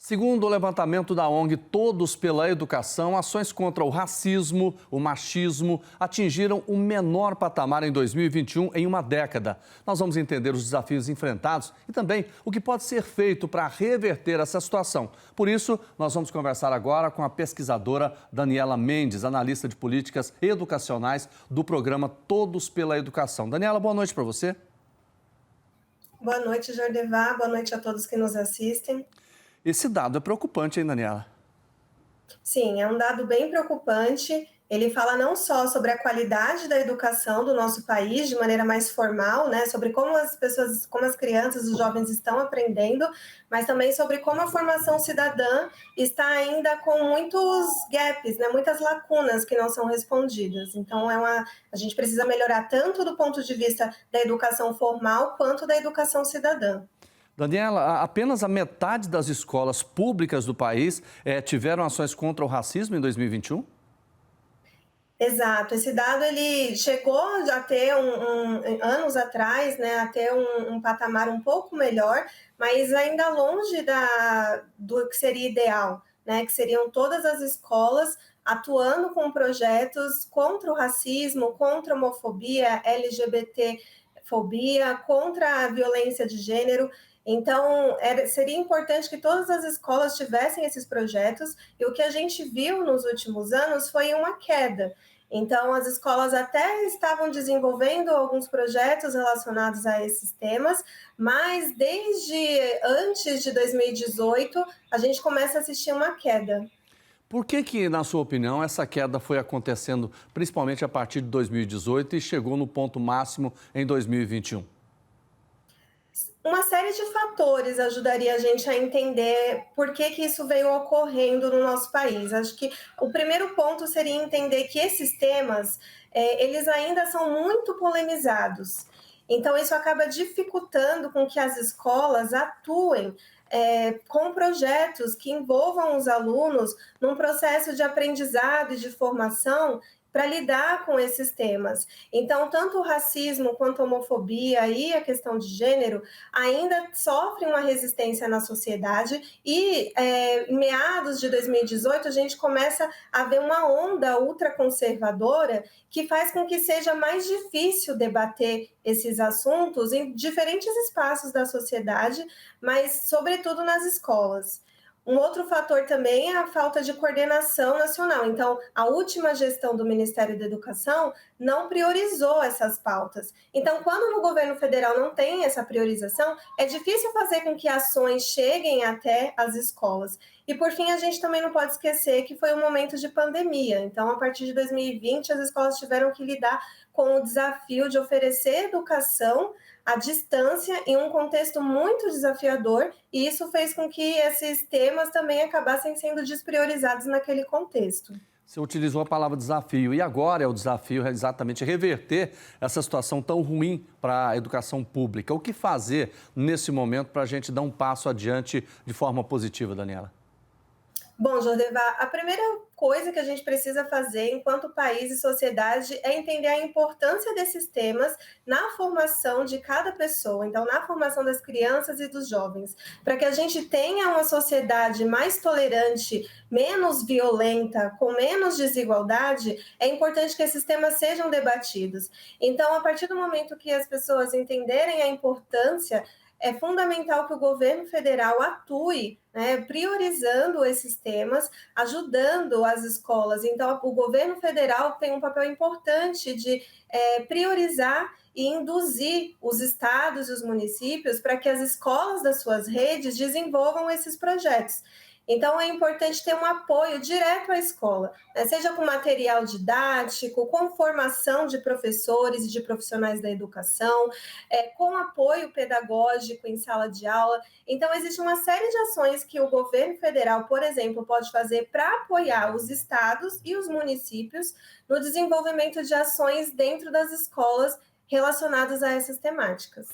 Segundo o levantamento da ONG Todos pela Educação, ações contra o racismo, o machismo atingiram o menor patamar em 2021 em uma década. Nós vamos entender os desafios enfrentados e também o que pode ser feito para reverter essa situação. Por isso, nós vamos conversar agora com a pesquisadora Daniela Mendes, analista de políticas educacionais do programa Todos pela Educação. Daniela, boa noite para você. Boa noite, Jordevá. Boa noite a todos que nos assistem. Esse dado é preocupante, hein, Daniela? Sim, é um dado bem preocupante. Ele fala não só sobre a qualidade da educação do nosso país, de maneira mais formal, né, sobre como as pessoas, como as crianças e os jovens estão aprendendo, mas também sobre como a formação cidadã está ainda com muitos gaps, né, muitas lacunas que não são respondidas. Então, a gente precisa melhorar tanto do ponto de vista da educação formal quanto da educação cidadã. Daniela, apenas a metade das escolas públicas do país tiveram ações contra o racismo em 2021? Exato, esse dado ele chegou a ter anos atrás, né, a ter um patamar um pouco melhor, mas ainda longe do que seria ideal, né, que seriam todas as escolas atuando com projetos contra o racismo, contra a homofobia, LGBT-fobia, contra a violência de gênero. Então, seria importante que todas as escolas tivessem esses projetos, e o que a gente viu nos últimos anos foi uma queda. Então, as escolas até estavam desenvolvendo alguns projetos relacionados a esses temas, mas desde antes de 2018, a gente começa a assistir uma queda. Por que, na sua opinião, essa queda foi acontecendo principalmente a partir de 2018 e chegou no ponto máximo em 2021? Uma série de fatores ajudaria a gente a entender por que isso veio ocorrendo no nosso país. Acho que o primeiro ponto seria entender que esses temas, eles ainda são muito polemizados. Então, isso acaba dificultando com que as escolas atuem com projetos que envolvam os alunos num processo de aprendizado e de formação para lidar com esses temas. Então, tanto o racismo quanto a homofobia e a questão de gênero ainda sofrem uma resistência na sociedade e, em meados de 2018, a gente começa a ver uma onda ultraconservadora que faz com que seja mais difícil debater esses assuntos em diferentes espaços da sociedade, mas, sobretudo, nas escolas. Um outro fator também é a falta de coordenação nacional. Então, a última gestão do Ministério da Educação não priorizou essas pautas. Então, quando no governo federal não tem essa priorização, é difícil fazer com que ações cheguem até as escolas. E, por fim, a gente também não pode esquecer que foi um momento de pandemia. Então, a partir de 2020, as escolas tiveram que lidar com o desafio de oferecer educação à distância em um contexto muito desafiador, e isso fez com que esses temas também acabassem sendo despriorizados naquele contexto. Você utilizou a palavra desafio e agora é o desafio exatamente reverter essa situação tão ruim para a educação pública. O que fazer nesse momento para a gente dar um passo adiante de forma positiva, Daniela? Bom, Jordevá, a primeira coisa que a gente precisa fazer enquanto país e sociedade é entender a importância desses temas na formação de cada pessoa, então na formação das crianças e dos jovens, para que a gente tenha uma sociedade mais tolerante, menos violenta, com menos desigualdade, é importante que esses temas sejam debatidos. Então, a partir do momento que as pessoas entenderem a importância, é fundamental que o governo federal atue, né, priorizando esses temas, ajudando as escolas. Então, o governo federal tem um papel importante de priorizar e induzir os estados e os municípios para que as escolas das suas redes desenvolvam esses projetos. Então, é importante ter um apoio direto à escola, né? Seja com material didático, com formação de professores e de profissionais da educação, com apoio pedagógico em sala de aula. Então, existe uma série de ações que o governo federal, por exemplo, pode fazer para apoiar os estados e os municípios no desenvolvimento de ações dentro das escolas relacionadas a essas temáticas.